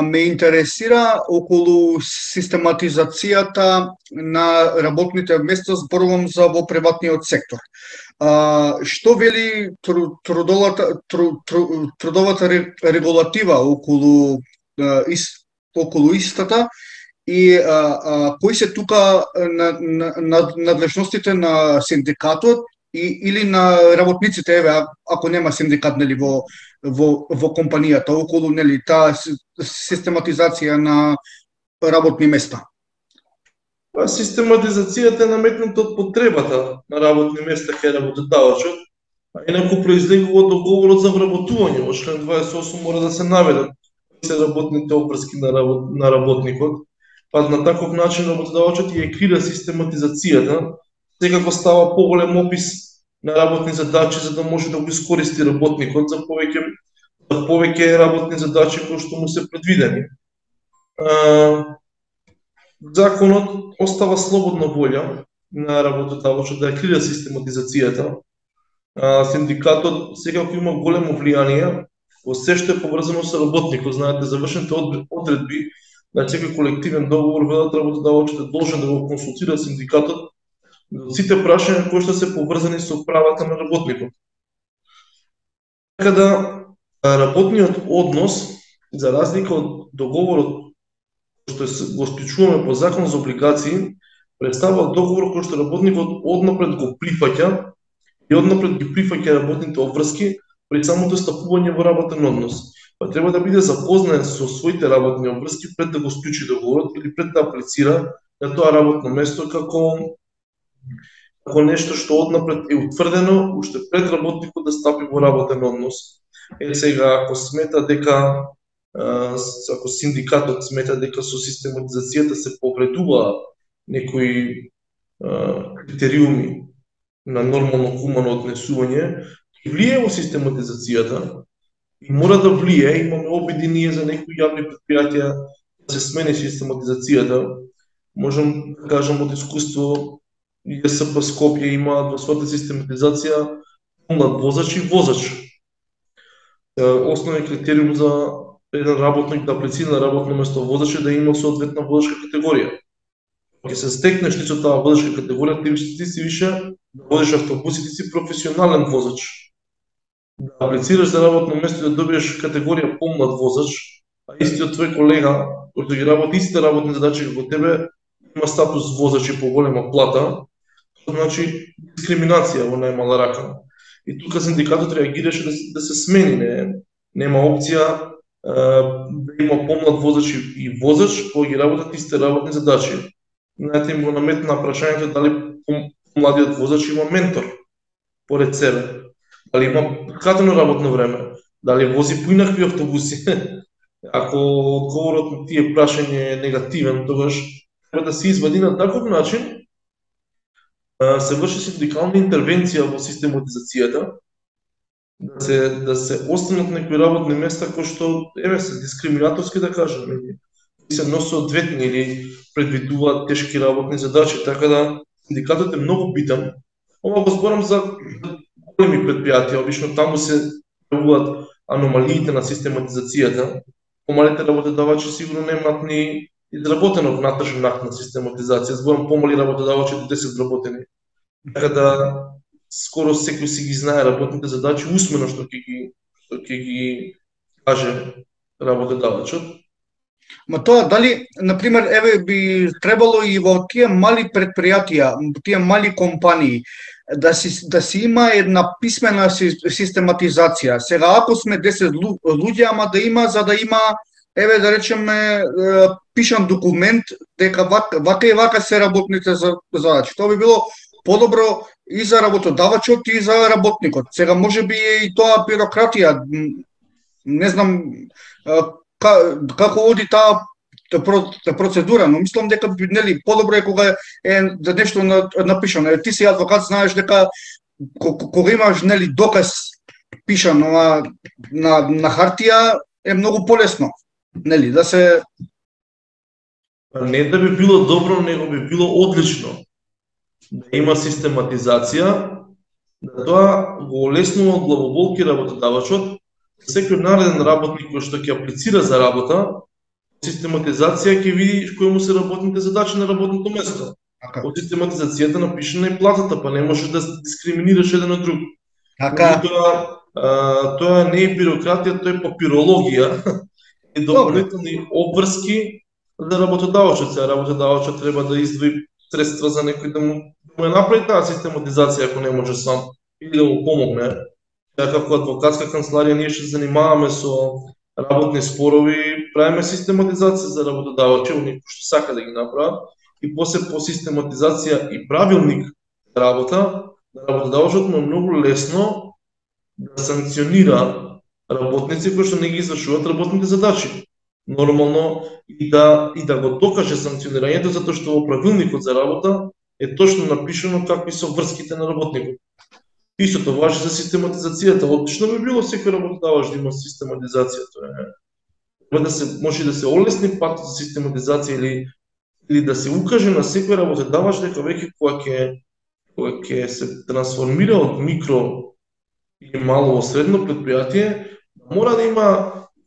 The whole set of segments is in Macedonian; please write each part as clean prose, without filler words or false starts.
ме интересира околу систематизацијата на работните места, зборувам за во приватниот сектор. Што вели трудовата регулатива околу истата и кои се тука надлежностите на синдикатот или на работниците, еве, ако нема синдикат, нели, во компанијата, околу, нели, таа систематизација на работни места? Систематизацијата е наметната од потребата на работни места кај работодавачот, а инаку произлегува од договорот за вработување. Во член 28 мора да се наведат се работните обврски на работникот, па на таков начин работодавачот ја крира систематизацијата, секако става поголем опис на работни задачи за да може да го искористи работникот за повеќе работни задачи кои што му се предвидени. Законот остава слободна волја на работодавачот да ја крира систематизацијата. Синдикатот секако има големо влијание во се што е поврзано со работникот. Знаете, завршените одредби на секој колективен договор велат работодавачот е должен да го консултира синдикатот за сите прашања кои што се поврзани со правата на работникот. Така да работниот однос, за разлика од договорот што го склучуваме по закон за облигации, представува договор кој што работникот однапред го прифаќа и однапред ги прифаќа работните обврски пред самото стапување во работен однос. Па треба да биде запознаен со своите работни обврски пред да го склучи договорот или пред да аплицира на тоа работно место како нешто што однапред е утврдено уште пред работникот да стапи во работен однос. Сега, ако синдикатот смета дека со систематизацијата се повредува некои критериуми на нормално хумано однесување, влие во систематизацијата и мора да влие. Имаме обиди ние за некои јавни предпријатија да се смени систематизацијата. Можам да кажам од искуство, ЈСП Скопје има во својата систематизација помлад возач и возач. Основен критериум за еден работник да аплицира на работно место возач е да има соодветна возачка категорија. Ќе се стекнеш ти со таа возачка категорија, ти си више да водиш автобуси, ти си професионален возач. Да аплицираш за работно место и да добиеш категорија помлад возач, а истиот твој колега, кој ги работи истите работни задачи како тебе, има статус возач и поголема плата, значи дискриминација во најмала рака. И тука синдикатот реагираше да се смени, нема опција да има помлад возач и возач кој ги работат истите работни задачи. Знаете, им го наметна прашањето дали помладиот возач има ментор поред себе, дали има кратено работно време, дали вози поинакви автобуси. Ако одговорот на тие прашање е негативен, тогаш треба да се извади на таков начин се врши синдикална интервенција во систематизацијата, да се останат некои работни места кои што се дискриминаторски, да кажем, се носат одветни или предвидуваат тешки работни задачи, така да синдикатот е многу битен. Ова го зборам за големи предпријатија, обично таму се пројавуваат аномалиите на систематизацијата. Помалите работодавачи сигурно немаат ни изработено внатрешен акт на систематизација, зборам помали работодавачи до 10 работени. Така да скоро секој си ги знае работните задачи усмено што ќе ги каже работодавачот. Ма тоа дали, например, еве би требало и во тие мали предпријатија, тие мали компании да си има една писмена систематизација. Сега ако сме 10 луѓе, ама да има, за да има, еве да речеме, пишан документ дека вака и вака се работните задачи. Тоа би било подобро и за работодавачот и за работникот. Сега може би и тоа бирократија, не знам како оди таа процедура, но мислам дека нели подобро е кога е нешто напишано. Ти си адвокат, знаеш дека кога имаш нели доказ пишан на хартија е многу полесно, нели да се не да би било добро, него би било одлично да има систематизација, да тоа го олеснува од главоболки работодавачот, Секој нареден работник кој што ќе аплицира за работа, систематизација ќе види кои му се работните задачи на работното место. Така. Од систематизацијата напишена и платата, па не можеш да дискриминираш еден од друг. Така. Тоа не е бирократија, тоа е папирологија и дополнителни обврски за работодавачот. Работодавачот треба да издвои средства за некој да му направи таа систематизација ако не може сам или да му помогне. Како адвокатска канцеларија ние што се занимаваме со работни спорови, правиме систематизација за работодавачи, оние кои што сака да ги направат, и после по систематизација и правилник за работа, работодавачот му е многу лесно да санкционира работници кои што не ги извршуваат работните задачи. Нормално и да го докаже санкционирањето, затоа што во правилникот за работа е точно напишано какви се врските на работникот. Истото важи за систематизацијата. Одлично би било секој работодавач да има систематизација. Тоа може да се олесни патот за систематизација или да се укаже на секој работодавач дека веќе кога ќе се трансформира од микро или мало во средно предпријатие, мора да има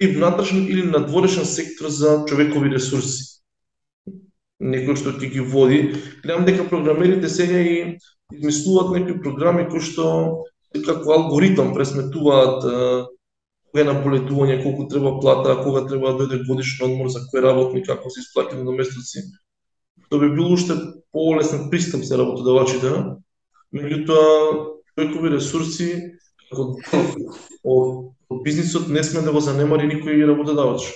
и внатрешен или надворешен сектор за човекови ресурси. Некој што ќе ги води. Гледам дека програмерите сега и измислуваат некои програми кои што како алгоритам пресметуваат кога е наболедување, колку треба плата, кога треба да дојде годишен одмор за кој работник, како се исплаќаат наместоци. Тоа би било уште полесен пристап за работодавачите. Меѓутоа, човекови ресурси како од бизнисот не сме да го занемари никој работодавач.